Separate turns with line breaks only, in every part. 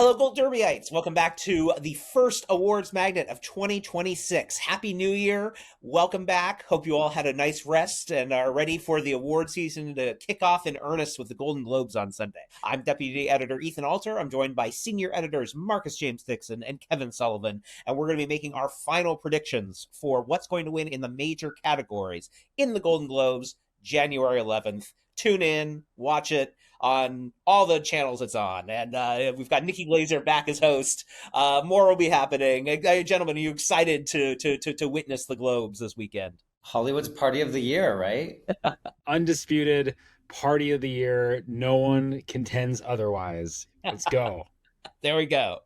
Hello, Gold Derbyites. Welcome back to the first awards magnet of 2026. Happy New Year. Welcome back. Hope you all had a nice rest and are ready for the award season to kick off in earnest with the Golden Globes on Sunday. I'm Deputy Editor Ethan Alter. I'm joined by Senior Editors Marcus James Dixon and Kevin Sullivan, and we're going to be making our final predictions for what's going to win in the major categories in the Golden Globes, January 11th. Tune in, watch it on all the channels it's on. And we've got Nikki Glazer back as host. More will be happening. Gentlemen, are you excited to witness the Globes this weekend?
Hollywood's party of the year, right?
Undisputed party of the year. No one contends otherwise. Let's go.
There we go.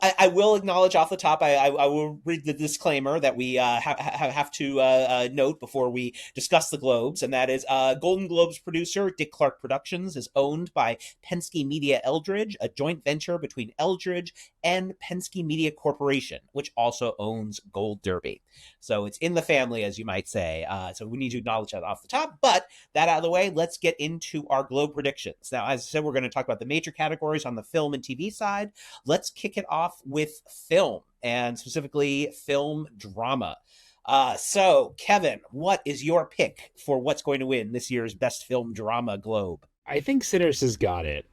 I will acknowledge off the top, I will read the disclaimer that we have to note before we discuss the Globes, and that is Golden Globes producer Dick Clark Productions is owned by Penske Media Eldridge, a joint venture between Eldridge and Penske Media Corporation, which also owns Gold Derby. So it's in the family, as you might say. So we need to acknowledge that off the top. But that out of the way, let's get into our Globe predictions. Now, as I said, we're going to talk about the major categories on the film and TV side. Let's kick it off with film, and specifically film drama. So, Kevin, what is your pick for what's going to win this year's Best Film Drama Globe?
I think Sinners has got it.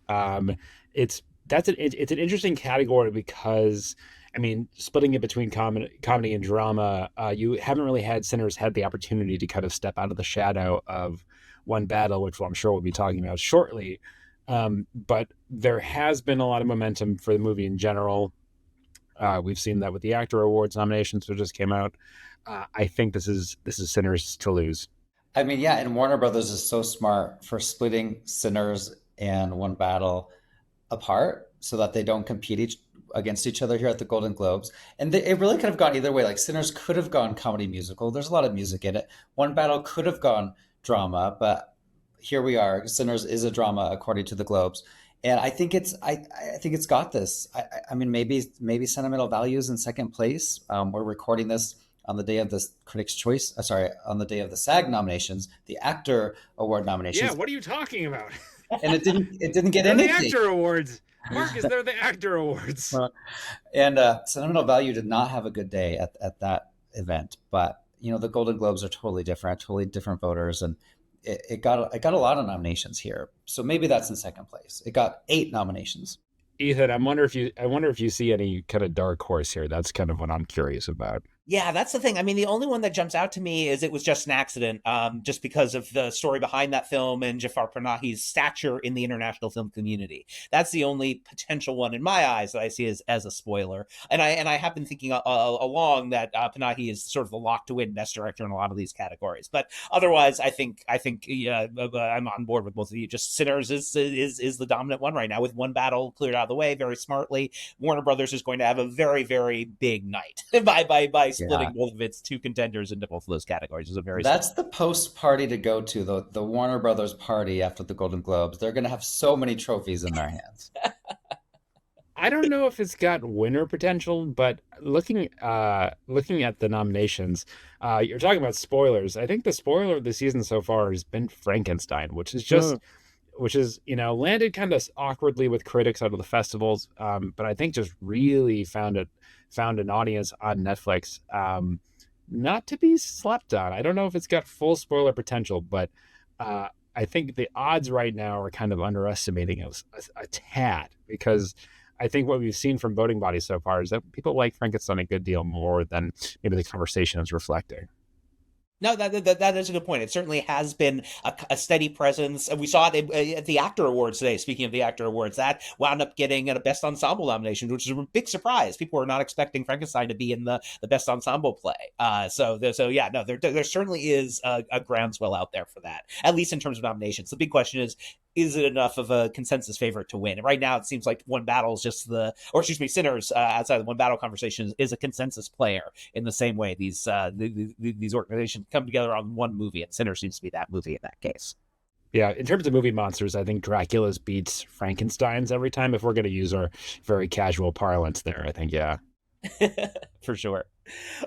It's an interesting category because, I mean, splitting it between comedy and drama, you haven't really had Sinners had the opportunity to kind of step out of the shadow of One Battle, which I'm sure we'll be talking about shortly. But there has been a lot of momentum for the movie in general. We've seen that with the Actor Awards nominations that just came out. I think this is Sinners to lose.
I mean, yeah, and Warner Brothers is so smart for splitting Sinners and One Battle apart so that they don't compete against each other here at the Golden Globes. And it really could have gone either way. Like Sinners could have gone comedy musical. There's a lot of music in it. One Battle could have gone drama, but here we are. Sinners is a drama according to the Globes. And I think it's got this. I mean, maybe Sentimental Values in second place. We're recording this on the day of the Critics' Choice. On the day of the SAG nominations, the Actor Award nominations.
Yeah, what are you talking about?
And it didn't get
they're
anything.
The Actor Awards, Marcus. They're the Actor Awards.
And Sentimental Value did not have a good day at that event. But you know, the Golden Globes are totally different voters, and it got a lot of nominations here. So maybe that's in second place. It got 8 nominations.
Ethan, I wonder if you see any kind of dark horse here. That's kind of what I'm curious about.
Yeah, that's the thing. I mean, the only one that jumps out to me is It Was Just an Accident, just because of the story behind that film and Jafar Panahi's stature in the international film community. That's the only potential one in my eyes that I see as a spoiler. And I have been thinking along that Panahi is sort of the lock to win Best Director in a lot of these categories. But otherwise, I think I'm on board with both of you. Just Sinners is the dominant one right now, with One Battle cleared out of the way very smartly. Warner Brothers is going to have a very, very big night by splitting both of its two contenders into both of those categories.
That's the post party to go to, the Warner Brothers party after the Golden Globes. They're going to have so many trophies in their hands.
I don't know if it's got winner potential, but looking at the nominations, you're talking about spoilers. I think the spoiler of the season so far has been Frankenstein, which is landed kind of awkwardly with critics out of the festivals, but I think just really found an audience on Netflix, not to be slept on. I don't know if it's got full spoiler potential, but I think the odds right now are kind of underestimating us a tad, because I think what we've seen from voting bodies so far is that people like Frankenstein a good deal more than maybe the conversation is reflecting.
No, that is a good point. It certainly has been a steady presence. We saw it at the Actor Awards today. Speaking of the Actor Awards, that wound up getting a Best Ensemble nomination, which is a big surprise. People were not expecting Frankenstein to be in the Best Ensemble play. There certainly is a groundswell out there for that, at least in terms of nominations. The big question is it enough of a consensus favorite to win? And right now, it seems like One Battle is just Sinners, outside of the One Battle conversation, is a consensus player in the same way these organizations come together on one movie, and Sinners seems to be that movie in that case.
Yeah, in terms of movie monsters, I think Dracula's beats Frankenstein's every time, if we're going to use our very casual parlance there. I think, yeah.
For sure.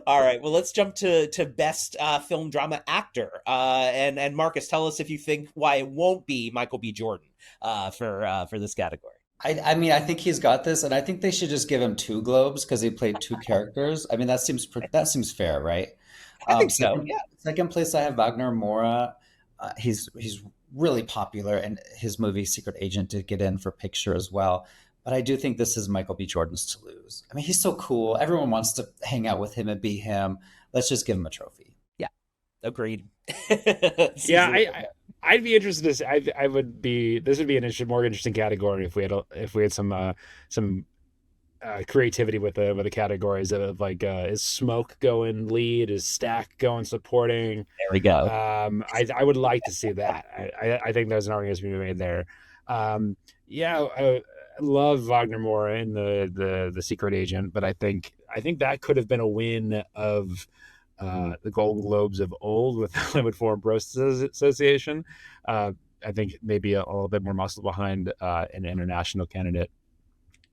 All right, well, let's jump to Best Film Drama Actor. And Marcus, tell us if you think why it won't be Michael B. Jordan for this category.
I mean, I think he's got this, and I think they should just give him two Globes because he played two characters. I mean, that seems fair, right?
I think so.
Second
Yeah.
second place, I have Wagner Mora. He's really popular, and his movie Secret Agent did get in for picture as well. But I do think this is Michael B. Jordan's to lose. I mean, he's so cool. Everyone wants to hang out with him and be him. Let's just give him a trophy.
Yeah. Agreed.
Yeah,
Season-
I'd be interested to see. I would be. This would be an more interesting category if we had some creativity with the categories of like is Smoke going lead, is Stack going supporting.
There we go.
I would like to see that. I think there's an argument to be made there. Yeah, I love Wagner Moore in the Secret Agent, but I think that could have been a win of the Golden Globes of old with Hollywood Foreign Press Association. I think maybe a little bit more muscle behind an international candidate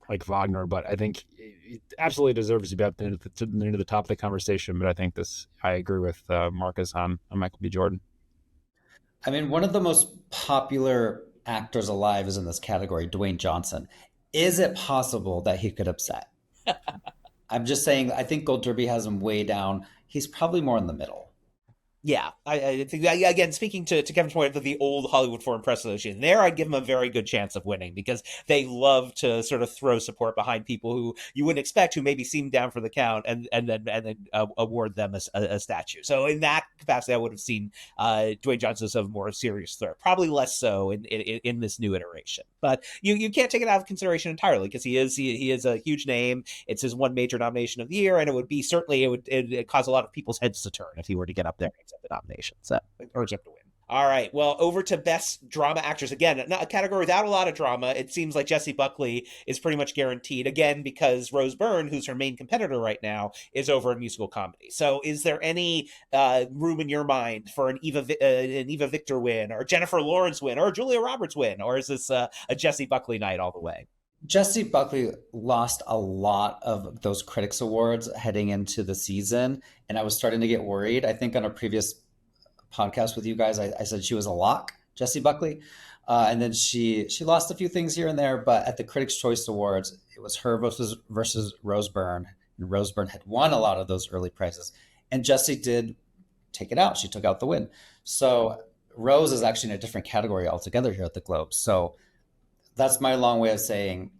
like Wagner, but I think he absolutely deserves to be up near the top of the conversation. But I think I agree with Marcus on Michael B. Jordan.
I mean, one of the most popular actors alive is in this category, Dwayne Johnson. Is it possible that he could upset? I'm just saying, I think Gold Derby has him way down. He's probably more in the middle.
Yeah, I think again, speaking to Kevin's point of the old Hollywood Foreign Press Association, there I'd give them a very good chance of winning because they love to sort of throw support behind people who you wouldn't expect, who maybe seem down for the count, and then award them a statue. So in that capacity, I would have seen Dwayne Johnson as a more serious threat, probably less so in this new iteration. But you can't take it out of consideration entirely because he is a huge name. It's his one major nomination of the year, and it would cause a lot of people's heads to turn if he were to get up there and accept the nomination. So, or accept the win. All right. Well, over to Best Drama Actress. Again, not a category without a lot of drama. It seems like Jessie Buckley is pretty much guaranteed, again, because Rose Byrne, who's her main competitor right now, is over in musical comedy. So is there any room in your mind for an Eva Victor win, or Jennifer Lawrence win, or a Julia Roberts win? Or is this a Jessie Buckley night all the way?
Jessie Buckley lost a lot of those Critics Awards heading into the season, and I was starting to get worried. I think on a previous podcast with you guys, I said she was a lock, Jessie Buckley, and then she lost a few things here and there. But at the Critics' Choice Awards, it was her versus Rose Byrne, and Rose Byrne had won a lot of those early prizes, and Jessie did take it out. She took out the win. So Rose is actually in a different category altogether here at the Globes. So that's my long way of saying,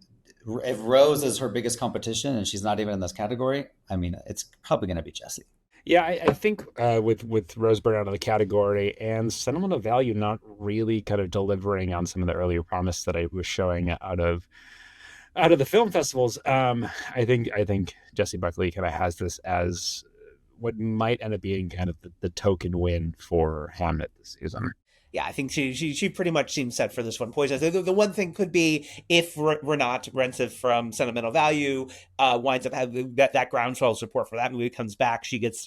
if Rose is her biggest competition and she's not even in this category, I mean, it's probably going to be Jessie.
Yeah, I think with Rose Byrne out of the category and Sentiment of Value not really kind of delivering on some of the earlier promise that I was showing out of the film festivals, I think Jessie Buckley kind of has this as what might end up being kind of the token win for Hamnet this season.
Yeah, I think she pretty much seems set for this one. Poison. The one thing could be if Renat Renciv from Sentimental Value winds up having that groundswell support for that movie comes back, she gets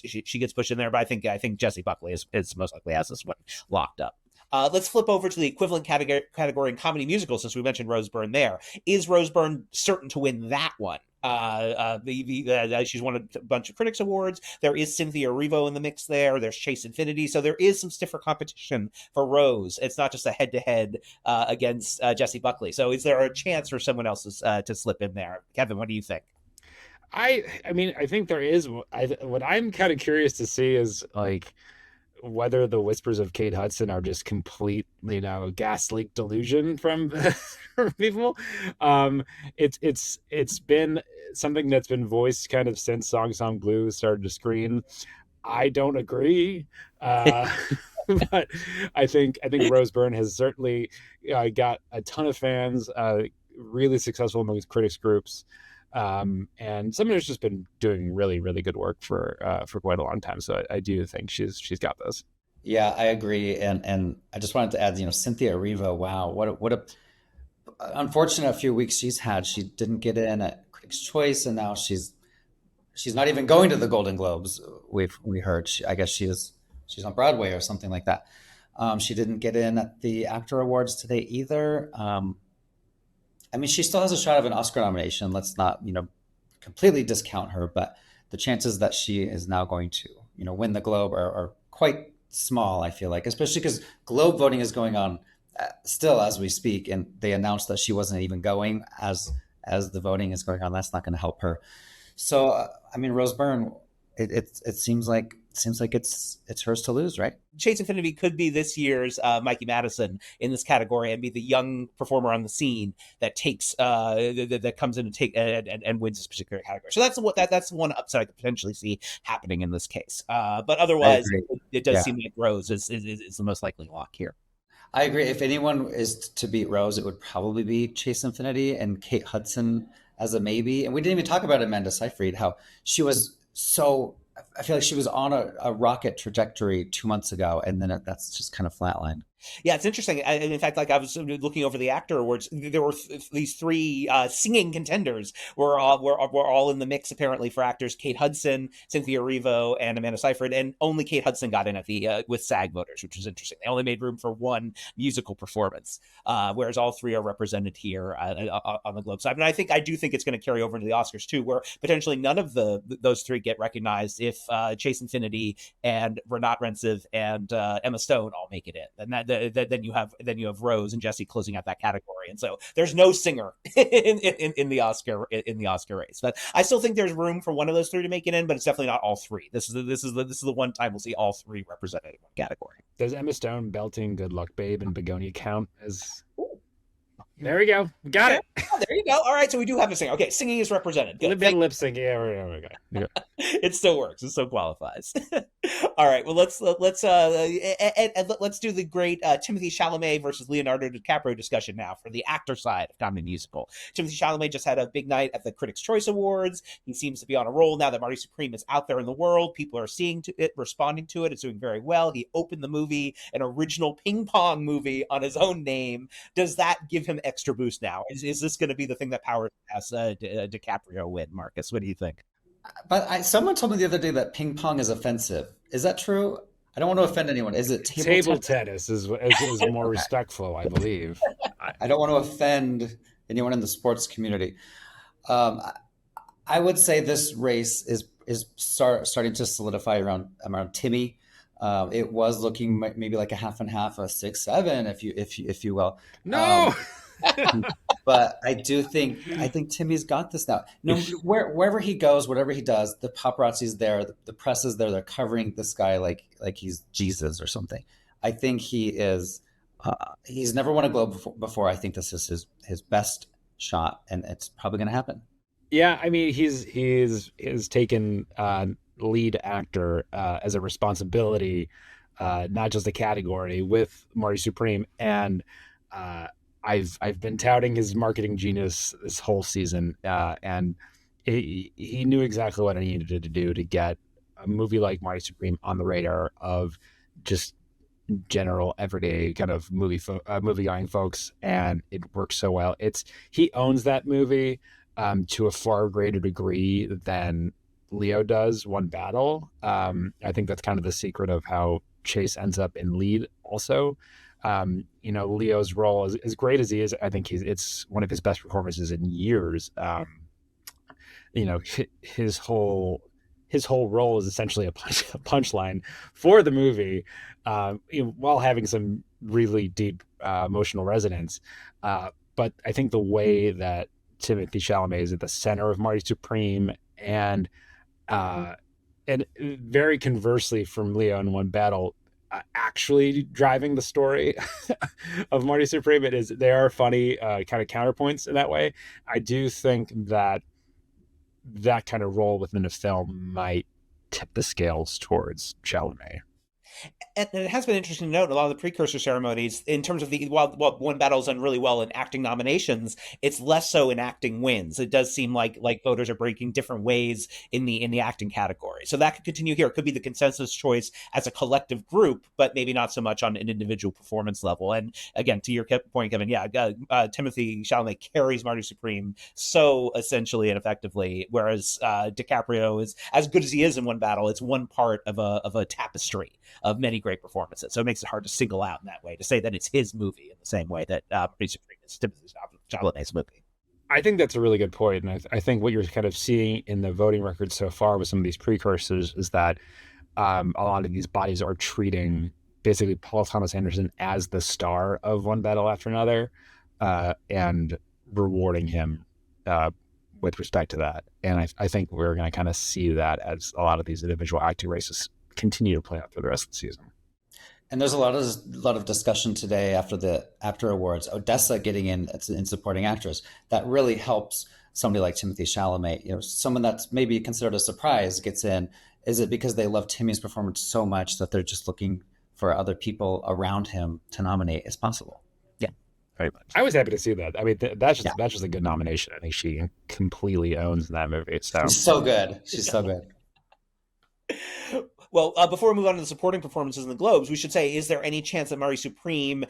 pushed in there. But I think Jessie Buckley is most likely has this one locked up. Let's flip over to the equivalent category in comedy musical, since we mentioned Rose Byrne there. Is Rose Byrne certain to win that one? She's won a bunch of Critics Awards. There is Cynthia Erivo in the mix there. There's Chase Infinity. So there is some stiffer competition for Rose. It's not just a head-to-head against Jessie Buckley. So is there a chance for someone else to slip in there? Kevin, what do you think?
I mean, I think there is. What I'm kind of curious to see is like whether the whispers of Kate Hudson are just complete, gas leak delusion from people. It's been something that's been voiced kind of since Song Blue started to screen. I don't agree, but I think Rose Byrne has certainly got a ton of fans, really successful among critics groups. And someone who's just been doing really, really good work for quite a long time. So I do think she's got this.
Yeah, I agree. And I just wanted to add, Cynthia Erivo, wow, what a unfortunate few weeks she's had. She didn't get in at Critics' Choice, and now she's not even going to the Golden Globes. We heard. I guess she's on Broadway or something like that. She didn't get in at the Actor Awards today either. I mean, she still has a shot of an Oscar nomination. Let's not, completely discount her, but the chances that she is now going to, win the Globe are quite small, I feel like, especially because Globe voting is going on still as we speak, and they announced that she wasn't even going as the voting is going on. That's not going to help her. So I mean, Rose Byrne, it seems like it's hers to lose, right?
Chase Infinity could be this year's Mikey Madison in this category and be the young performer on the scene that takes that comes in and and wins this particular category. So that's one upside I could potentially see happening in this case. But otherwise, it does seem like Rose is the most likely lock here.
I agree. If anyone is to beat Rose, it would probably be Chase Infinity and Kate Hudson as a maybe. And we didn't even talk about Amanda Seyfried, how she was so. I feel like she was on a rocket trajectory 2 months ago, and then that's just kind of flatlined.
Yeah, it's interesting. In fact, like I was looking over the actor awards, there were these three singing contenders were all in the mix apparently for actors: Kate Hudson, Cynthia Erivo, and Amanda Seyfried. And only Kate Hudson got in at the with SAG voters, which was interesting. They only made room for one musical performance, whereas all three are represented here on the Globe side. And I do think it's going to carry over into the Oscars too, where potentially none of those three get recognized if Chase Infinity and Renat Rensiv and Emma Stone all make it in, and then you have Rose and Jesse closing out that category, and so there's no singer in the Oscar race. But I still think there's room for one of those three to make it in, but it's definitely not all three. This is the one time we'll see all three represented in one category.
Does Emma Stone belting "Good Luck, Babe" and "Begonia" count as? There we go. Got it.
Oh, there you go. All right, so we do have a singer. Okay, singing is represented.
Good. A bit lip syncing. Yeah.
It still works. It still qualifies. All right. Well, let's do the great Timothée Chalamet versus Leonardo DiCaprio discussion now for the actor side of comedy musical. Timothée Chalamet just had a big night at the Critics' Choice Awards. He seems to be on a roll now that Marty Supreme is out there in the world. People are seeing it, responding to it. It's doing very well. He opened the movie, an original ping pong movie on his own name. Does that give him extra boost now? Is this going to be the thing that powers DiCaprio win, Marcus? What do you think?
But someone told me the other day that ping pong is offensive. Is that true? I don't want to offend anyone. Is it
table tennis is more respectful, I believe.
I don't want to offend anyone in the sports community. I would say this race is starting to solidify around Timmy. It was looking maybe like a half and half, a 6-7, if you will.
No.
But I think Timmy's got this now. No, wherever he goes, whatever he does, the paparazzi's there, the press is there. They're covering this guy like he's Jesus or something. I think he is. He's never won a Globe before. I think this is his best shot, and it's probably going to happen.
Yeah, I mean, he's taken lead actor as a responsibility, not just a category, with Marty Supreme, and I've been touting his marketing genius this whole season, and he knew exactly what I needed to do to get a movie like Marty Supreme on the radar of just general everyday kind of movie going folks, and it works so well. He owns that movie to a far greater degree than Leo does One Battle. I think that's kind of the secret of how Chase ends up in lead also. Leo's role, as great as he is, I think it's one of his best performances in years. His whole role is essentially a punchline for the movie, while having some really deep emotional resonance. But I think the way that Timothée Chalamet is at the center of Marty Supreme, and very conversely from Leo in One Battle, actually driving the story of Marty Supreme, they are funny kind of counterpoints in that way. I do think that kind of role within a film might tip the scales towards Chalamet.
And it has been interesting to note a lot of the precursor ceremonies in terms of while One Battle's done really well in acting nominations, it's less so in acting wins. It does seem like voters are breaking different ways in the acting category. So that could continue here. It could be the consensus choice as a collective group, but maybe not so much on an individual performance level. And again, to your point, Kevin, Timothée Chalamet carries Marty Supreme so essentially and effectively, whereas DiCaprio is, as good as he is in One Battle, it's one part of a tapestry of many great performances. So it makes it hard to single out in that way, to say that it's his movie in the same way that Marty Supreme is Timothée Chalamet's movie.
I think that's a really good point. And I think what you're kind of seeing in the voting records so far with some of these precursors is that a lot of these bodies are treating basically Paul Thomas Anderson as the star of One Battle After Another, and rewarding him with respect to that. And I think we're going to kind of see that as a lot of these individual acting races continue to play out for the rest of the season.
And there's a lot of discussion today after the AFTRA awards. Odessa getting in supporting actress, that really helps somebody like Timothée Chalamet. You know, someone that's maybe considered a surprise gets in. Is it because they love Timmy's performance so much that they're just looking for other people around him to nominate? It's possible.
Yeah, very much. I was happy to see that. I mean, that's just a good nomination. I think she completely owns that movie. So
she's so good. She's so good.
Well, before we move on to the supporting performances in the Globes, we should say, is there any chance that Mari Supreme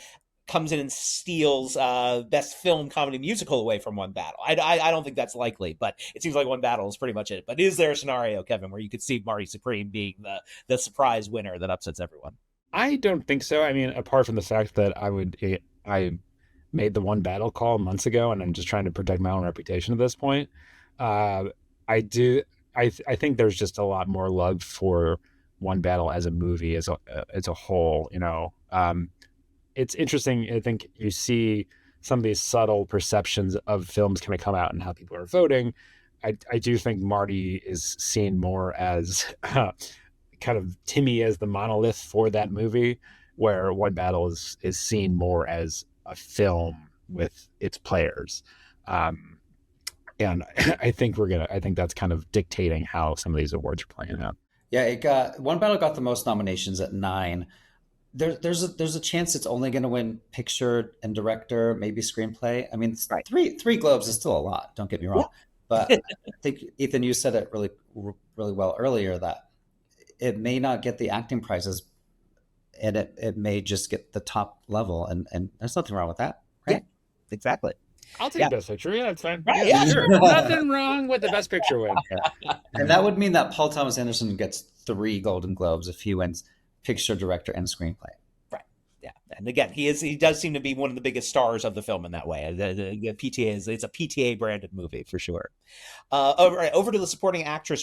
comes in and steals Best Film Comedy Musical away from One Battle? I don't think that's likely, but it seems like One Battle is pretty much it. But is there a scenario, Kevin, where you could see Mari Supreme being the surprise winner that upsets everyone?
I don't think so. I mean, apart from the fact that I made the One Battle call months ago, and I'm just trying to protect my own reputation at this point. I think there's just a lot more love for One Battle as a movie as a whole. You know, it's interesting. I think you see some of these subtle perceptions of films kind of come out and how people are voting. I do think Marty is seen more as kind of Timmy as the monolith for that movie, where One Battle is seen more as a film with its players. And I think that's kind of dictating how some of these awards are playing out.
Yeah, One Battle got the most nominations at 9. There's a chance it's only going to win picture and director, maybe screenplay. I mean, right. three Globes is still a lot. Don't get me wrong, but I think Ethan, you said it really well earlier that it may not get the acting prizes, and it may just get the top level, and there's nothing wrong with that, right?
Yeah, exactly.
I'll take Best Picture. Yeah, that's fine.
Right,
yeah, sure. Nothing wrong with the Best Picture win.
And that would mean that Paul Thomas Anderson gets 3 Golden Globes if he wins picture, director, and screenplay.
Right. Yeah. And again, he does seem to be one of the biggest stars of the film in that way. The PTA it's a PTA branded movie for sure. Over to the supporting actress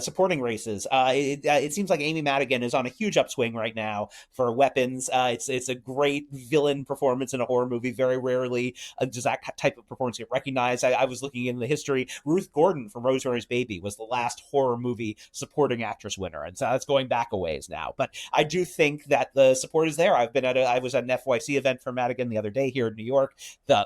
supporting races. It seems like Amy Madigan is on a huge upswing right now for Weapons. It's a great villain performance in a horror movie. Very rarely does that type of performance get recognized. I was looking in the history. Ruth Gordon from Rosemary's Baby was the last horror movie supporting actress winner, and so that's going back a ways now. But I do think that the support is there. I was at an FYC event for Madigan the other day here in New York. The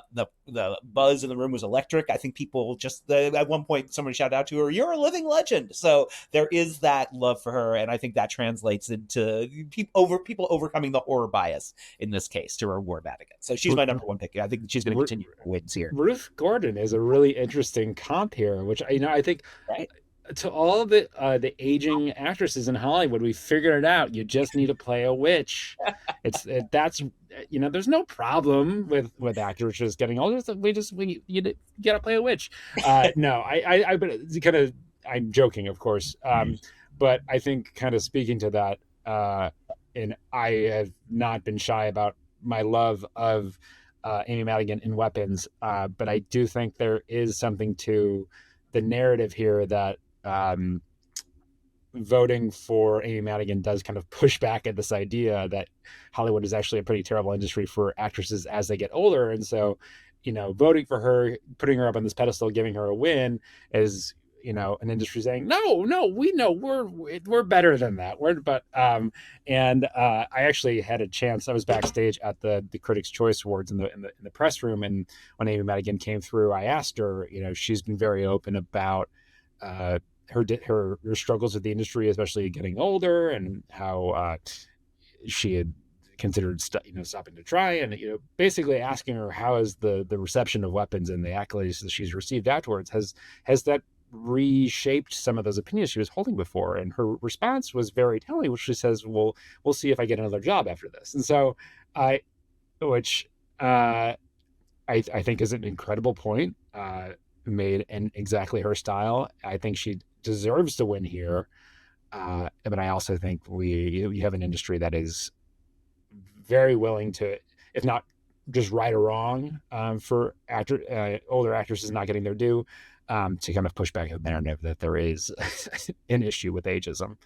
buzz in the room was electric. I think people just at one point somebody shouted out to her, "You're a living legend." So there is that love for her, and I think that translates into people overcoming the horror bias in this case to reward Madigan. So she's my number one pick. I think she's going to continue wins here.
Ruth Gordon is a really interesting comp here, which I think.
Right.
To all of the aging actresses in Hollywood, we figured it out. You just need to play a witch. There's no problem with actresses getting older. You gotta play a witch. No, I'm joking, of course. But I think kind of speaking to that, and I have not been shy about my love of Amy Madigan in Weapons, but I do think there is something to the narrative here that voting for Amy Madigan does kind of push back at this idea that Hollywood is actually a pretty terrible industry for actresses as they get older. And so, voting for her, putting her up on this pedestal, giving her a win is, an industry saying, no, we know we're better than that. I actually had a chance. I was backstage at the Critics' Choice Awards in the press room. And when Amy Madigan came through, I asked her, she's been very open about, her struggles with the industry, especially getting older, and how she had considered stopping to try, and basically asking her how is the reception of Weapons and the accolades that she's received afterwards has that reshaped some of those opinions she was holding before. And her response was very telling, which she says, well, we'll see if I get another job after this. And so I think is an incredible point, made in exactly her style. I think she deserves to win here, but I also think we have an industry that is very willing to, if not just right or wrong, for older actresses not getting their due, to kind of push back the narrative that there is an issue with ageism.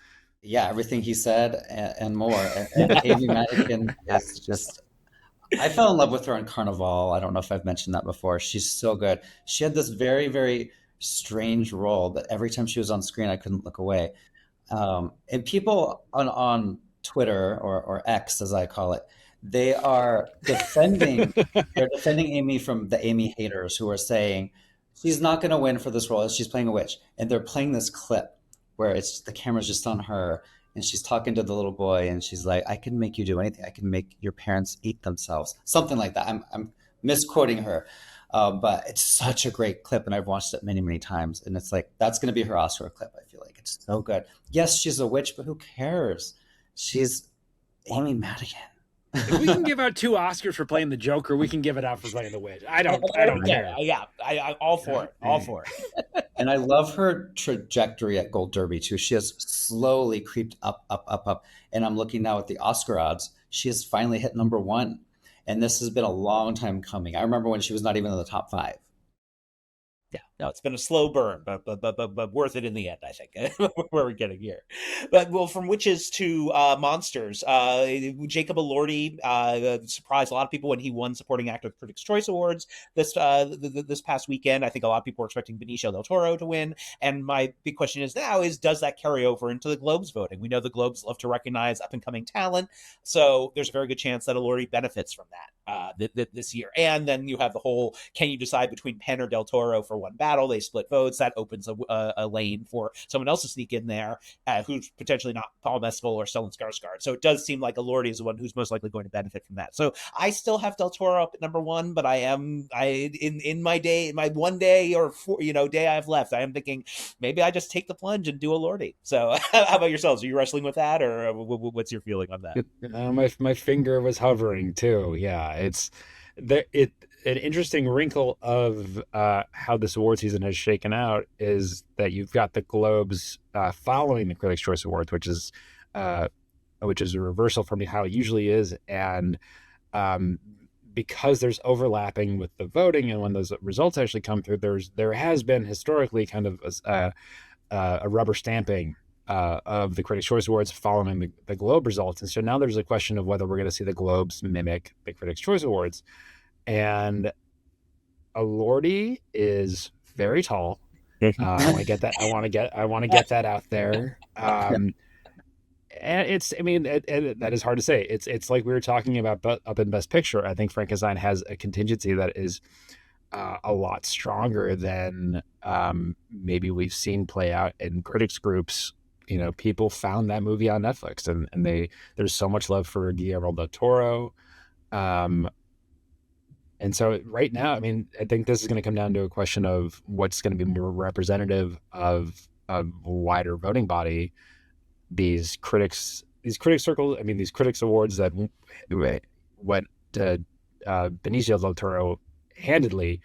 Yeah, everything he said and more. And Amy Madigan is just, I fell in love with her on Carnival. I don't know if I've mentioned that before. She's so good. She had this very, very strange role that every time she was on screen, I couldn't look away. And people on Twitter or X, as I call it, they are defending they're defending Amy from the Amy haters who are saying she's not going to win for this role. She's playing a witch, and they're playing this clip where it's the camera's just on her, and she's talking to the little boy, and she's like, "I can make you do anything. I can make your parents eat themselves," something like that. I'm misquoting her, but it's such a great clip, and I've watched it many, many times. And it's like that's going to be her Oscar clip. I feel like it's so good. Yes, she's a witch, but who cares? She's Amy Madigan.
If we can give out 2 Oscars for playing the Joker, we can give it out for playing the witch. I don't care.
Yeah, I all for it. All for it.
And I love her trajectory at Gold Derby too. She has slowly creeped up, up, up, up. And I'm looking now at the Oscar odds. She has finally hit number one. And this has been a long time coming. I remember when she was not even in the top five.
Yeah, no, it's been a slow burn, but worth it in the end, I think, where we're getting here. But, well, from witches to monsters, Jacob Elordi surprised a lot of people when he won Supporting Actor at the Critics' Choice Awards this past weekend. I think a lot of people were expecting Benicio del Toro to win. And my big question is now does that carry over into the Globes voting? We know the Globes love to recognize up-and-coming talent, so there's a very good chance that Elordi benefits from that this year. And then you have the whole, can you decide between Penn or del Toro for one battle? They split votes. That opens a lane for someone else to sneak in there who's potentially not Paul Mescal or Stellan Skarsgård. So it does seem like Elordi is the one who's most likely going to benefit from that. So I still have del Toro up at number one, but in my one day or day I have left, I am thinking maybe I just take the plunge and do Elordi. So how about yourselves? Are you wrestling with that, or what's your feeling on that?
My finger was hovering too. Yeah, it's an interesting wrinkle of how this award season has shaken out is that you've got the Globes following the Critics' Choice Awards, which is a reversal from how it usually is, and because there's overlapping with the voting and when those results actually come through, there has been historically kind of a rubber stamping of the Critics' Choice Awards following the Globe results. And so now there's a question of whether we're going to see the Globes mimic the Critics' Choice Awards. And Elordi is very tall. I want to get that. I want to get that out there. And that is hard to say. It's like we were talking about up in Best Picture. I think Frankenstein has a contingency that is a lot stronger than maybe we've seen play out in critics groups. People found that movie on Netflix, and there's so much love for Guillermo del Toro. And so right now, I think this is going to come down to a question of what's going to be more representative of a wider voting body. These critics circles, these critics awards that went to Benicio del Toro handedly,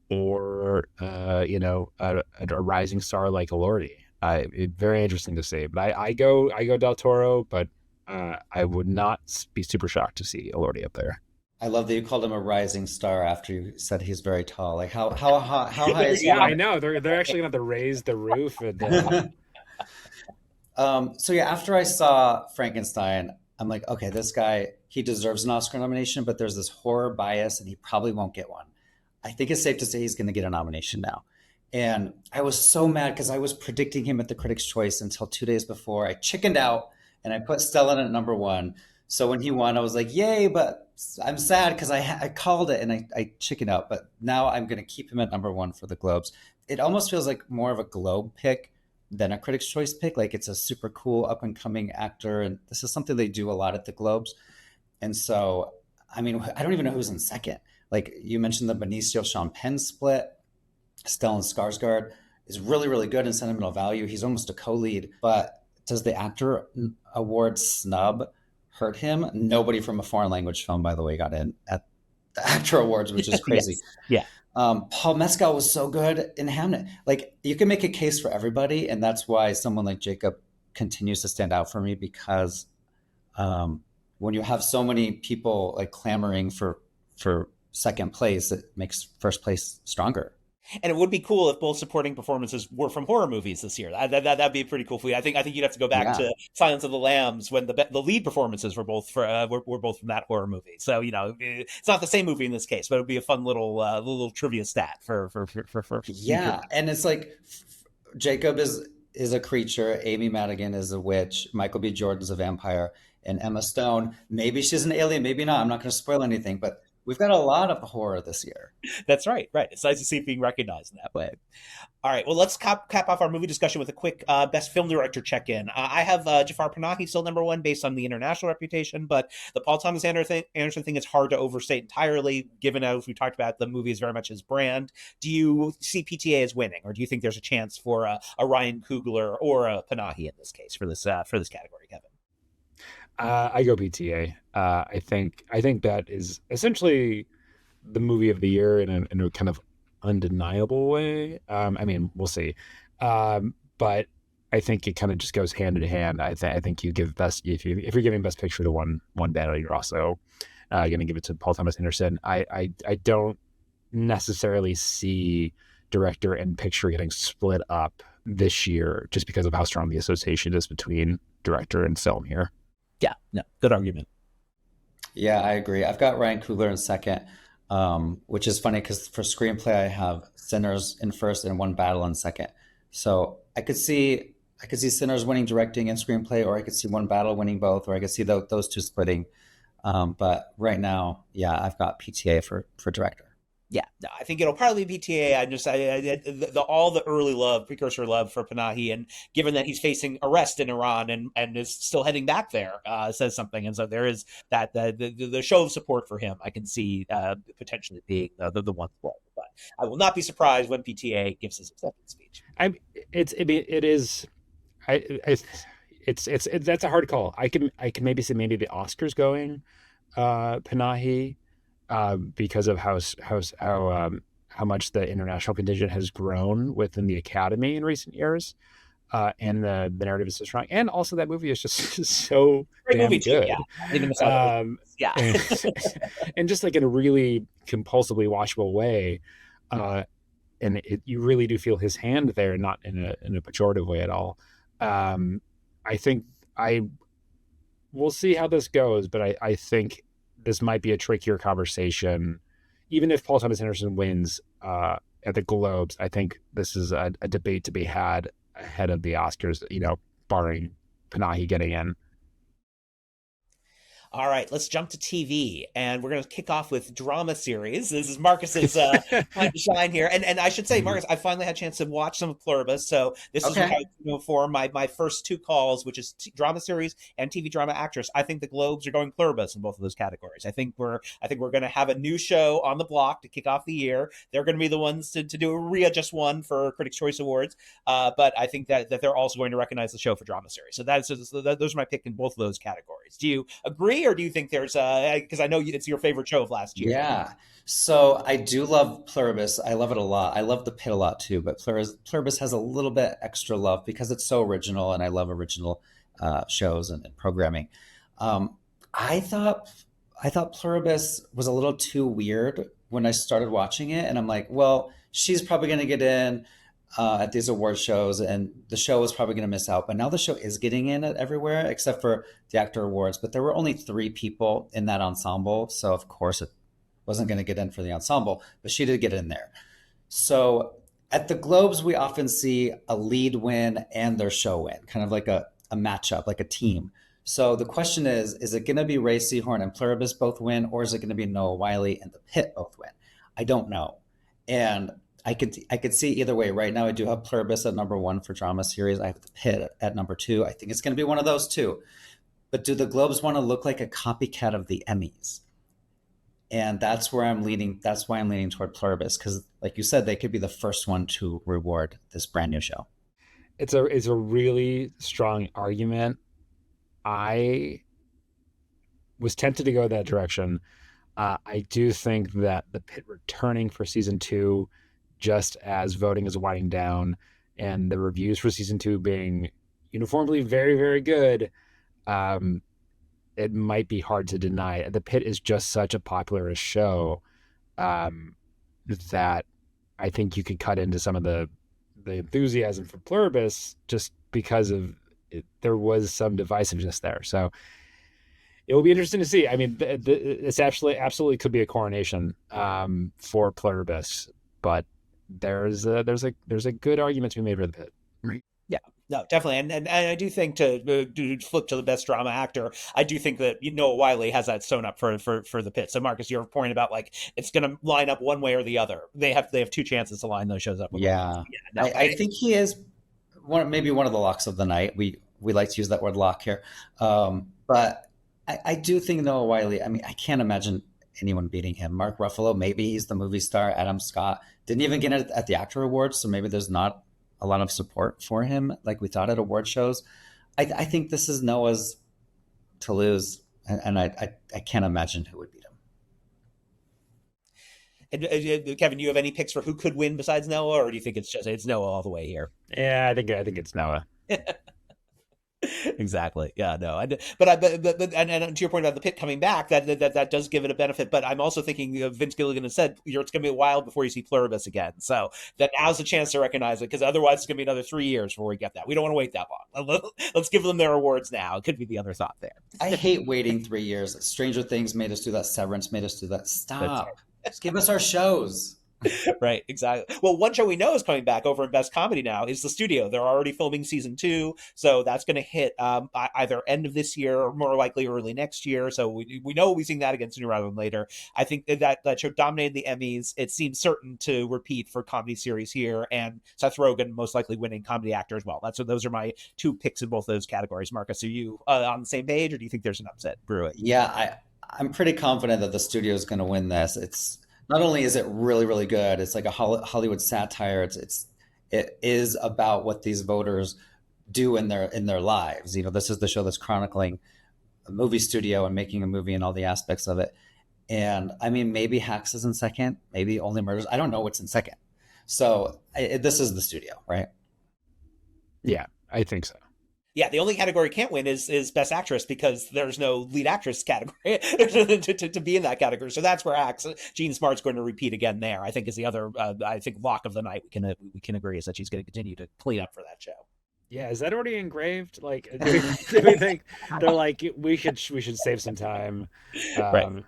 or a rising star like Elordi. Very interesting to see. But I go del Toro, but I would not be super shocked to see Elordi up there.
I love that you called him a rising star after you said he's very tall. Like how high is he?
Yeah, I know. They're actually going to have to raise the roof. And,
so yeah, after I saw Frankenstein, I'm like, okay, this guy, he deserves an Oscar nomination, but there's this horror bias and he probably won't get one. I think it's safe to say he's going to get a nomination now. And I was so mad because I was predicting him at the Critics' Choice until 2 days before. I chickened out and I put Stellan at number one. So when he won, I was like, yay, but I'm sad because I called it and I chickened out. But now I'm going to keep him at number one for the Globes. It almost feels like more of a Globe pick than a Critics' Choice pick. Like it's a super cool up and coming actor. And this is something they do a lot at the Globes. And so, I don't even know who's in second. Like you mentioned the Benicio Sean Penn split. Stellan Skarsgård is really, really good in sentimental value. He's almost a co-lead. But does the actor award snub hurt him? Nobody from a foreign language film, by the way, got in at the actor awards, which is crazy.
Yes. Yeah.
Paul Mescal was so good in Hamnet. Like you can make a case for everybody, and that's why someone like Jacob continues to stand out for me because when you have so many people like clamoring for second place, it makes first place stronger.
And it would be cool if both supporting performances were from horror movies this year. That'd be a pretty cool feat. I think you'd have to go back
Yeah.
to Silence of the Lambs when the lead performances were both from that horror movie. So it's not the same movie in this case, but it would be a fun little trivia stat for future.
Yeah, and it's like Jacob is a creature, Amy Madigan is a witch, Michael B. Jordan's a vampire, and Emma Stone, maybe she's an alien, maybe not. I'm not going to spoil anything, but we've got a lot of horror this year.
That's right, right. It's nice to see it being recognized in that way. All right, well, let's cap off our movie discussion with a quick best film director check-in. I have Jafar Panahi still number one based on the international reputation, but the Paul Thomas Anderson thing is hard to overstate entirely, given as we talked about the movie is very much his brand. Do you see PTA as winning, or do you think there's a chance for a Ryan Coogler or a Panahi in this case for this category, Kevin?
I go PTA. I think that is essentially the movie of the year in a kind of undeniable way. I mean, we'll see. But I think it kind of just goes hand in hand. I think you give best if you're giving best picture to one battle, you're also going to give it to Paul Thomas Anderson. I don't necessarily see director and picture getting split up this year just because of how strong the association is between director and film here.
Yeah, no, good argument.
Yeah, I agree. I've got Ryan Coogler in second, which is funny because for screenplay I have Sinners in first and One Battle in second. So I could see Sinners winning directing and screenplay, or I could see One Battle winning both, or I could see those two splitting. But right now, yeah, I've got PTA for director.
Yeah, no, I think it'll probably be PTA. All the early love, precursor love for Panahi, and given that he's facing arrest in Iran and is still heading back there, says something. And so there is that the show of support for him. I can see potentially being the one for. But I will not be surprised when PTA gives his acceptance speech.
It is. It's that's a hard call. I can maybe see maybe the Oscars going Panahi. Because of how much the international contingent has grown within the Academy in recent years, and the narrative is so strong, and also that movie is just so
Great
damn
movie too.
good.
Yeah, I didn't even decide yeah.
And just like in a really compulsively watchable way, and you really do feel his hand there, not in a pejorative way at all. I think we'll see how this goes, but I think this might be a trickier conversation. Even if Paul Thomas Anderson wins at the Globes, I think this is a debate to be had ahead of the Oscars, barring Panahi getting in.
All right, let's jump to TV, and we're going to kick off with drama series. This is Marcus's time to shine here, and I should say, Marcus, I finally had a chance to watch some of Pluribus, so this is
Okay.
how for my first two calls, which is drama series and TV drama actress. I think the Globes are going Pluribus in both of those categories. I think we're going to have a new show on the block to kick off the year. They're going to be the ones to do a Rhea just won for Critics' Choice Awards, but I think that they're also going to recognize the show for drama series. So those are my pick in both of those categories. Do you agree? Or do you think there's because I know it's your favorite show of last year?
Yeah. So I do love Pluribus. I love it a lot. I love The Pit a lot too, but Pluribus has a little bit extra love because it's so original, and I love original shows and programming. Um, I thought Pluribus was a little too weird when I started watching it, and I'm like, well, she's probably going to get in at these award shows, and the show is probably going to miss out. But now the show is getting in at everywhere except for the actor awards. But there were only three people in that ensemble, so of course it wasn't going to get in for the ensemble. But she did get in there. So at the Globes, we often see a lead win and their show win, kind of like a matchup, like a team. So the question is it going to be Ray Seahorn and Pluribus both win, or is it going to be Noah Wiley and The Pit both win? I don't know. And I could see either way. Right now, I do have Pluribus at number one for drama series. I have The Pit at number two. I think it's going to be one of those two. But do the Globes want to look like a copycat of the Emmys? And that's where I'm leaning. That's why I'm leaning toward Pluribus, because, like you said, they could be the first one to reward this brand new show.
It's a really strong argument. I was tempted to go that direction. I do think that The Pit returning for season two, just as voting is winding down and the reviews for season two being uniformly very, very good, it might be hard to deny. The Pit is just such a popular show that I think you could cut into some of the enthusiasm for Pluribus just because of it, there was some divisiveness there. So it will be interesting to see. I mean, it's absolutely could be a coronation for Pluribus, but there's a good argument to be made for the Pitt.
Yeah, no, definitely, and I do think to flip to the best drama actor, I do think that Noah Wyle has that sewn up for the Pitt. So Marcus, your point about like it's going to line up one way or the other. They have two chances to line those shows up.
Yeah,
no,
I think he is maybe one of the locks of the night. We like to use that word lock here, but I do think Noah Wyle. I mean, I can't imagine anyone beating him. Mark Ruffalo, maybe he's the movie star. Adam Scott didn't even get it at the actor awards, so maybe there's not a lot of support for him like we thought at award shows. I think this is Noah's to lose, and I can't imagine who would beat him.
And Kevin, do you have any picks for who could win besides Noah, or do you think it's Noah all the way here?
Yeah, I think it's Noah.
Exactly. Yeah. No. But to your point about the Pitt coming back, that does give it a benefit. But I'm also thinking Vince Gilligan has said it's going to be a while before you see Pluribus again. So that now's the chance to recognize it, because otherwise it's going to be another 3 years before we get that. We don't want to wait that long. Let's give them their awards now. It could be the other thought there.
I hate waiting 3 years. Stranger Things made us do that. Severance made us do that. Stop. Just give us our shows.
Right, exactly. Well, one show we know is coming back over in Best Comedy now is The Studio. They're already filming season 2, so that's going to hit either end of this year or more likely early next year. So we know we'll be seeing that again sooner rather than later. I think that show dominated the Emmys. It seems certain to repeat for comedy series here, and Seth Rogen most likely winning comedy actor as well. Those are my 2 picks in both those categories. Marcus, are you on the same page, or do you think there's an upset? Brew it.
Yeah, I'm pretty confident that The Studio is going to win this. It's not only is it really, really good, it's like a Hollywood satire. It is about what these voters do in their lives. This is the show that's chronicling a movie studio and making a movie and all the aspects of it. And I mean, maybe Hacks is in second, maybe Only Murders. I don't know what's in second. So this is The Studio, right?
Yeah, I think so.
Yeah, the only category can't win is Best Actress, because there's no lead actress category to be in that category. So that's where Jean Smart's going to repeat again there. I think is the other, I think, lock of the night. We can agree is that she's going to continue to clean up for that show.
Yeah, is that already engraved? Like, do we think they're like we should save some time?
Right.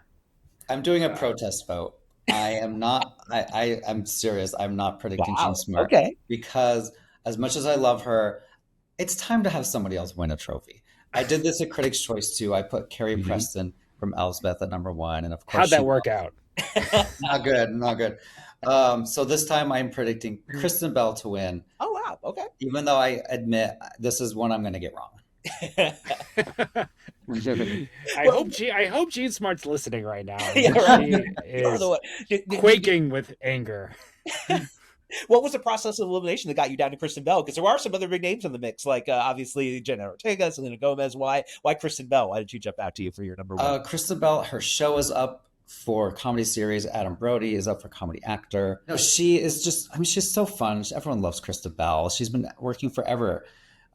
I'm doing a protest vote. I am not. I'm serious. I'm not predicting Jean Smart.
Okay.
Because as much as I love her, it's time to have somebody else win a trophy. I did this at Critics' Choice too. I put Carrie Preston from Elsbeth at number 1, and of course,
how'd that work out?
Not good. So this time I'm predicting Kristen Bell to win.
Oh wow, okay.
Even though I admit this is one I'm going to get wrong.
I hope Jean Smart's listening right now.
Yeah, right.
She is quaking with anger.
What was the process of elimination that got you down to Kristen Bell? Because there are some other big names in the mix, like obviously Jenna Ortega, Selena Gomez. Why Kristen Bell? Why did she jump out to you for your number 1?
Kristen Bell, her show is up for comedy series. Adam Brody is up for comedy actor. No, she is just, I mean, she's so fun. Everyone loves Kristen Bell. She's been working forever.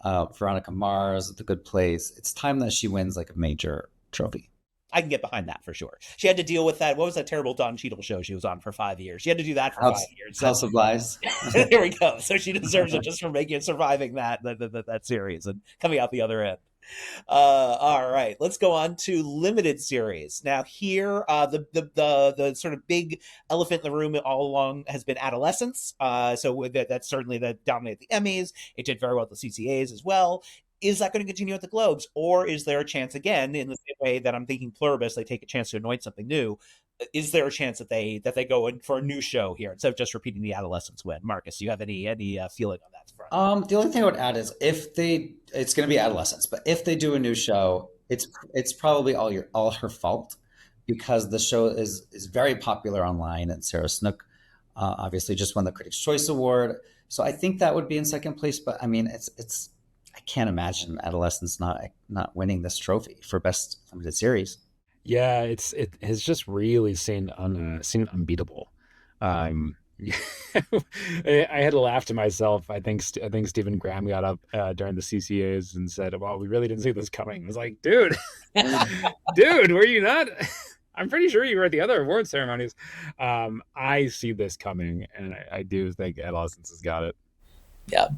Veronica Mars, The Good Place. It's time that she wins like a major trophy.
I can get behind that for sure. She had to deal with that. What was that terrible Don Cheadle show she was on for 5 years? She had to do that for 5 years.
House of Lies.
There we go. So she deserves it just for surviving that series and coming out the other end. All right, let's go on to limited series. Now here, the sort of big elephant in the room all along has been Adolescence. So that's certainly that dominated the Emmys. It did very well at the CCAs as well. Is that going to continue at the Globes, or is there a chance again, in the same way that I'm thinking Pluribus, they take a chance to anoint something new? Is there a chance that they go in for a new show here instead of just repeating the Adolescence win? Marcus, do you have any feeling on that front?
The only thing I would add is it's going to be Adolescence, but if they do a new show, it's probably all her fault, because the show is very popular online, and Sarah Snook obviously just won the Critics' Choice Award, so I think that would be in second place. But I mean, it's I can't imagine Adolescence not winning this trophy for Best Limited Series.
Yeah, it has just really seemed unbeatable. I had to laugh to myself. I think Stephen Graham got up during the CCAs and said, "Well, we really didn't see this coming." I was like, "Dude, dude, were you not?" I'm pretty sure you were at the other award ceremonies. I see this coming, and I do think Adolescence has got it.
Yeah.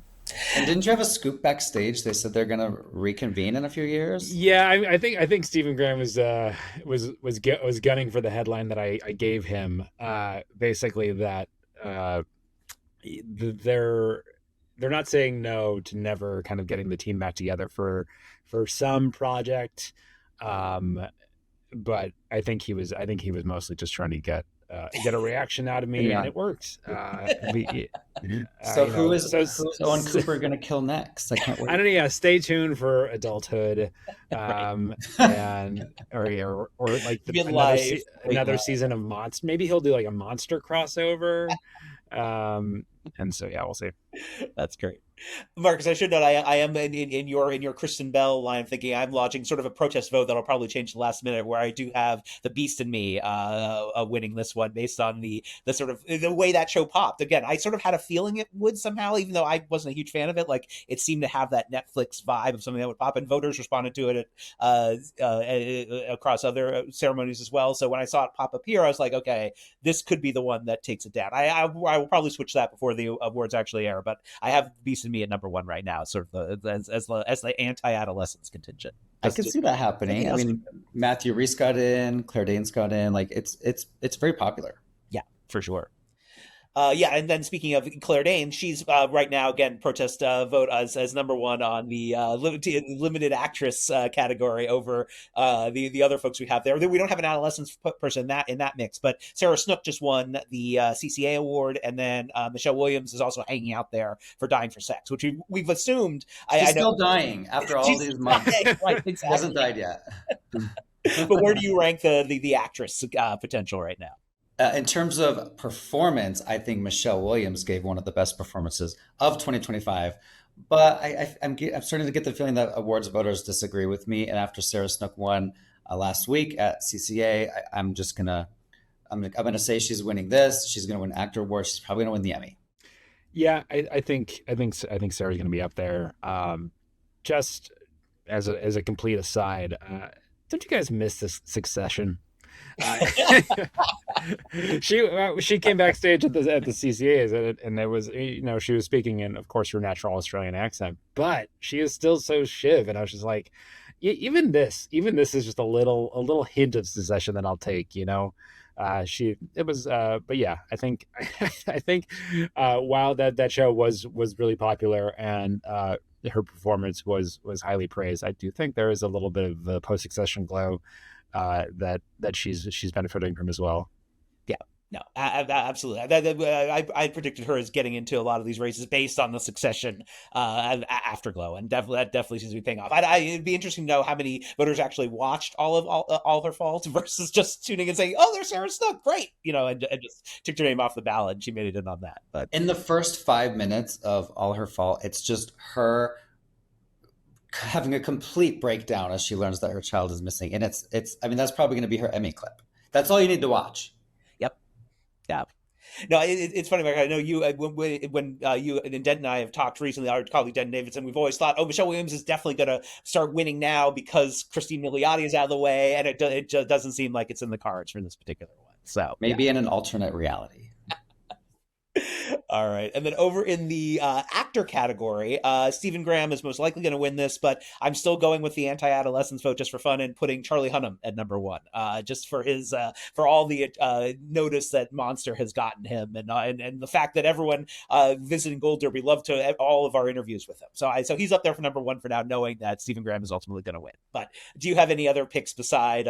And didn't you have a scoop backstage? They said they're going to reconvene in a few years.
Yeah, I think Stephen Graham was gunning for the headline that I gave him. Basically that they're not saying no to never kind of getting the team back together for some project. But I think he was mostly just trying to get a reaction out of me,
Yeah.
and it worked.
So who's
so
Owen Cooper going to kill next? I can't
I
wait.
don't know. Yeah, stay tuned for adulthood, and or like
Midlife.
another season of Monster. Maybe he'll do like a monster crossover. And so yeah, we'll see.
That's great. Marcus, I should note I am in your Kristen Bell line of thinking. I'm lodging sort of a protest vote that'll probably change the last minute, where I do have the Beast in Me winning this one based on the sort of the way that show popped. Again, I sort of had a feeling it would somehow, even though I wasn't a huge fan of it. Like, it seemed to have that Netflix vibe of something that would pop, and voters responded to it across other ceremonies as well. So when I saw it pop up here, I was like, okay, this could be the one that takes it down. I will probably switch that before the awards actually air, but I have Beast in Me at number one right now, sort of as the anti-adolescence contingent.
I can see that happening. I mean, Matthew Rhys got in, Claire Danes got in. Like, it's very popular.
Yeah, for sure. And then speaking of Claire Danes, she's right now, again, protest vote as number one on the limited actress category over the other folks we have there. We don't have an adolescence person in that mix, but Sarah Snook just won the CCA award, and then Michelle Williams is also hanging out there for Dying for Sex, which we've assumed.
She's still dying after all these months.
Right, exactly.
Hasn't died yet.
But where do you rank the actress potential right now?
In terms of performance, I think Michelle Williams gave one of the best performances of 2025. But I'm starting to get the feeling that awards voters disagree with me. And after Sarah Snook won last week at CCA, I'm gonna say she's winning this. She's gonna win Actor Award. She's probably gonna win the Emmy.
Yeah, I think Sarah's going to be up there. Just as a complete aside, don't you guys miss this Succession? She came backstage at the CCAs, and there was, she was speaking in, of course, her natural Australian accent, but she is still so Shiv, and I was just like, even this is just a little hint of Succession that I'll take, but yeah, I think while that show was really popular, and her performance was highly praised, I do think there is a little bit of a post-Succession glow that she's benefiting from as well.
Yeah, no, absolutely. I predicted her as getting into a lot of these races based on the Succession afterglow, and that definitely seems to be paying off. It'd be interesting to know how many voters actually watched all of her faults versus just tuning in and saying, "Oh, there's Sarah Snook, great," and just took her name off the ballot, and she made it in on that. But
in the first 5 minutes of All Her Fault, it's just her having a complete breakdown as she learns that her child is missing, and it's I mean, that's probably going to be her Emmy clip. That's all you need to watch.
Yep. Yeah. No, it's funny, Mark. I know you when you and Den and I have talked recently, our colleague Den Davidson, we've always thought, Michelle Williams is definitely going to start winning now because Christine Milioti is out of the way, and it just doesn't seem like it's in the cards for this particular one. So
maybe in an alternate reality.
All right. And then over in the actor category, Stephen Graham is most likely going to win this, but I'm still going with the anti-adolescence vote just for fun and putting Charlie Hunnam at number one, just for his for all the notice that Monster has gotten him, and the fact that everyone visiting Gold Derby loved all of our interviews with him. So he's up there for number one for now, knowing that Stephen Graham is ultimately going to win. But do you have any other picks beside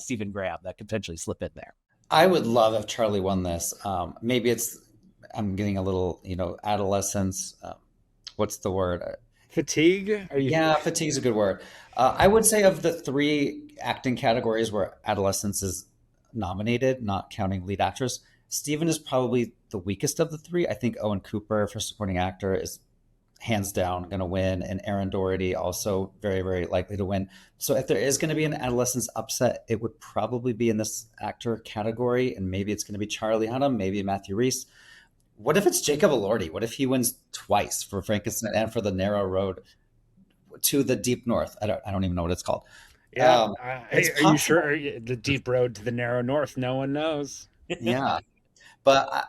Stephen Graham that could potentially slip in there?
I would love if Charlie won this. Maybe I'm getting a little, adolescence. What's the word?
Fatigue?
Yeah, fatigue is a good word. I would say of the three acting categories where adolescence is nominated, not counting lead actress, Stephen is probably the weakest of the three. I think Owen Cooper for supporting actor is hands down going to win, and Aaron Doherty also very, very likely to win. So if there is going to be an adolescence upset, it would probably be in this actor category, and maybe it's going to be Charlie Hunnam, maybe Matthew Rhys. What if it's Jacob Elordi? What if he wins twice for Frankenstein and for The Narrow Road to the Deep North? I don't even know what it's called.
Yeah.
It's
Are you sure?
possible.
The deep road to the narrow north, no one knows.
Yeah, but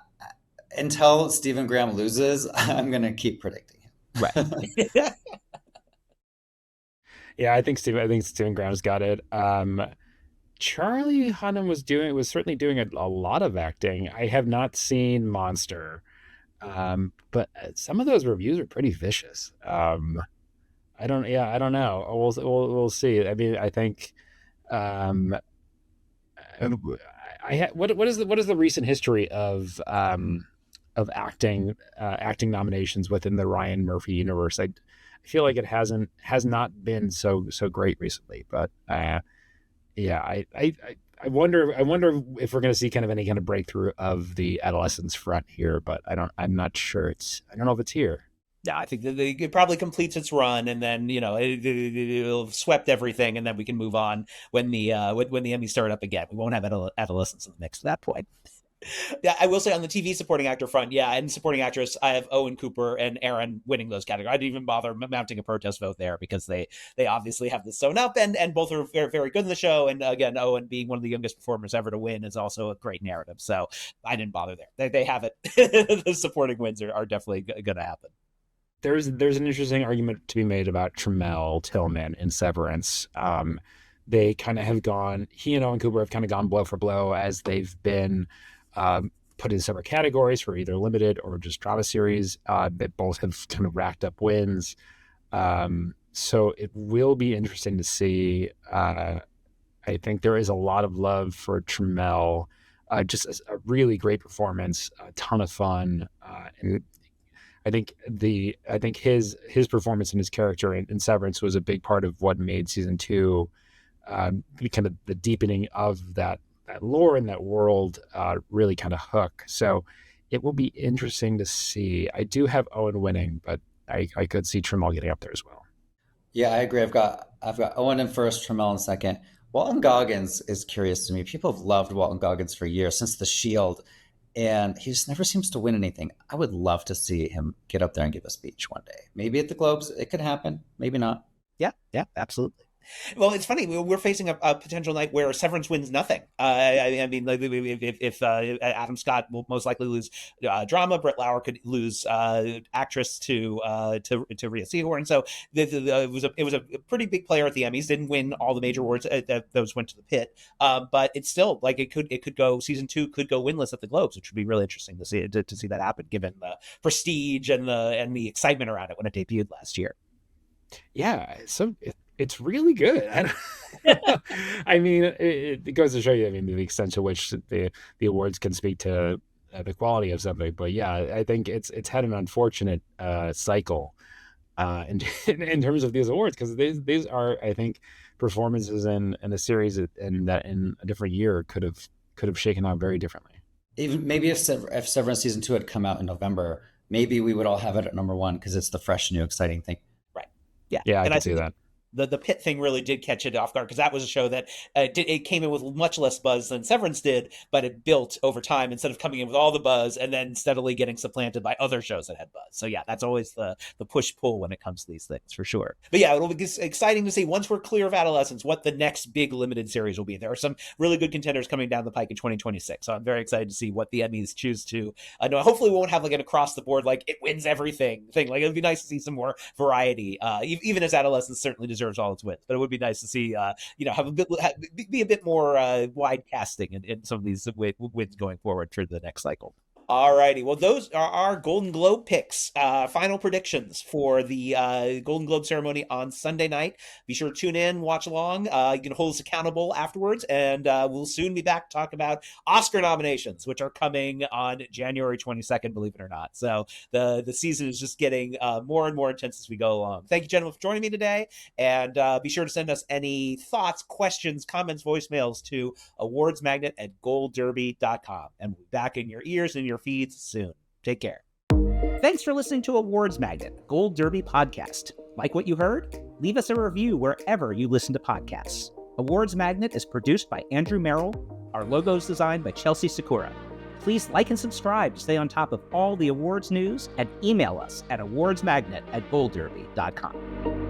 until Stephen Graham loses, I'm gonna keep predicting
Right.
him.
Yeah, I think Stephen Graham's got it. Charlie Hunnam was certainly doing a lot of acting. I have not seen Monster, but some of those reviews are pretty vicious. I don't know. We'll see. I mean, I think, um, what is the recent history of acting nominations within the Ryan Murphy universe? I feel like it has not been so great recently, but yeah, I wonder if we're going to see kind of any kind of breakthrough of the adolescence front here, but I'm not sure I don't know if it's here.
Yeah, I think that it probably completes its run, and then it'll have swept everything, and then we can move on when the Emmys start up again. We won't have adolescents in the mix at that point. Yeah, I will say on the TV supporting actor front, yeah, and supporting actress, I have Owen Cooper and Aaron winning those categories. I didn't even bother mounting a protest vote there because they obviously have this sewn up, and both are very, very good in the show. And again, Owen being one of the youngest performers ever to win is also a great narrative. So I didn't bother there. They have it. The supporting wins are definitely going to happen.
There's an interesting argument to be made about Tremel Tillman in Severance. They kind of have gone. He and Owen Cooper have kind of gone blow for blow as they've been put in separate categories for either limited or just drama series. They both have kind of racked up wins. So it will be interesting to see. I think there is a lot of love for Tremel. Just a really great performance, a ton of fun, and I think his performance and his character in Severance was a big part of what made season two, kind of the deepening of that lore and that world, really kind of hook. So it will be interesting to see. I do have Owen winning, but I could see Tremel getting up there as well.
Yeah, I agree. I've got Owen in first, Trammell in second. Walton Goggins is curious to me. People have loved Walton Goggins for years, since The Shield, and he just never seems to win anything. I would love to see him get up there and give a speech one day. Maybe at the Globes, it could happen. Maybe not.
Yeah, absolutely. Well, it's funny. We're facing a potential night where Severance wins nothing. I mean, like, if Adam Scott will most likely lose drama, Brett Lauer could lose actress to Rhea Seehorn. So it was a pretty big player at the Emmys. Didn't win all the major awards. Those went to the pit. But it's still like it could go. Season 2 could go winless at the Globes, which would be really interesting to see that happen, given the prestige and the excitement around it when it debuted last year.
Yeah, so it's really good. I mean, it goes to show you, I mean, the extent to which the awards can speak to the quality of something. But yeah, I think it's had an unfortunate cycle in terms of these awards, because these are, I think, performances in a series and that in a different year could have shaken out very differently.
Even maybe if Severance season 2 had come out in November, maybe we would all have it at number 1 because it's the fresh, new, exciting thing.
Right. Yeah.
Yeah, I can see that.
The Pitt thing really did catch it off guard, because that was a show that it came in with much less buzz than Severance did, but it built over time instead of coming in with all the buzz and then steadily getting supplanted by other shows that had buzz. So yeah, that's always the push-pull when it comes to these things, for sure. But yeah, it'll be exciting to see, once we're clear of adolescence, what the next big limited series will be. There are some really good contenders coming down the pike in 2026, so I'm very excited to see what the Emmys choose to. No, hopefully we won't have like an across the board, like it wins everything thing. Like, it'd be nice to see some more variety, even as adolescence certainly deserves all its wins. But it would be nice to see, be a bit more wide casting in some of these wins going forward for the next cycle. Alrighty, well, those are our Golden Globe picks. Final predictions for the Golden Globe ceremony on Sunday night. Be sure to tune in, watch along. You can hold us accountable afterwards, and we'll soon be back to talk about Oscar nominations, which are coming on January 22nd, believe it or not. So the season is just getting more and more intense as we go along. Thank you, gentlemen, for joining me today, and be sure to send us any thoughts, questions, comments, voicemails to awardsmagnet@goldderby.com, and we'll be back in your ears and your feeds soon. Take care. Thanks for listening to Awards Magnet, Gold Derby podcast. Like what you heard? Leave us a review wherever you listen to podcasts. Awards Magnet is produced by Andrew Merrill. Our logo is designed by Chelsea Sakura. Please like and subscribe to stay on top of all the awards news, and email us at awardsmagnet@goldderby.com.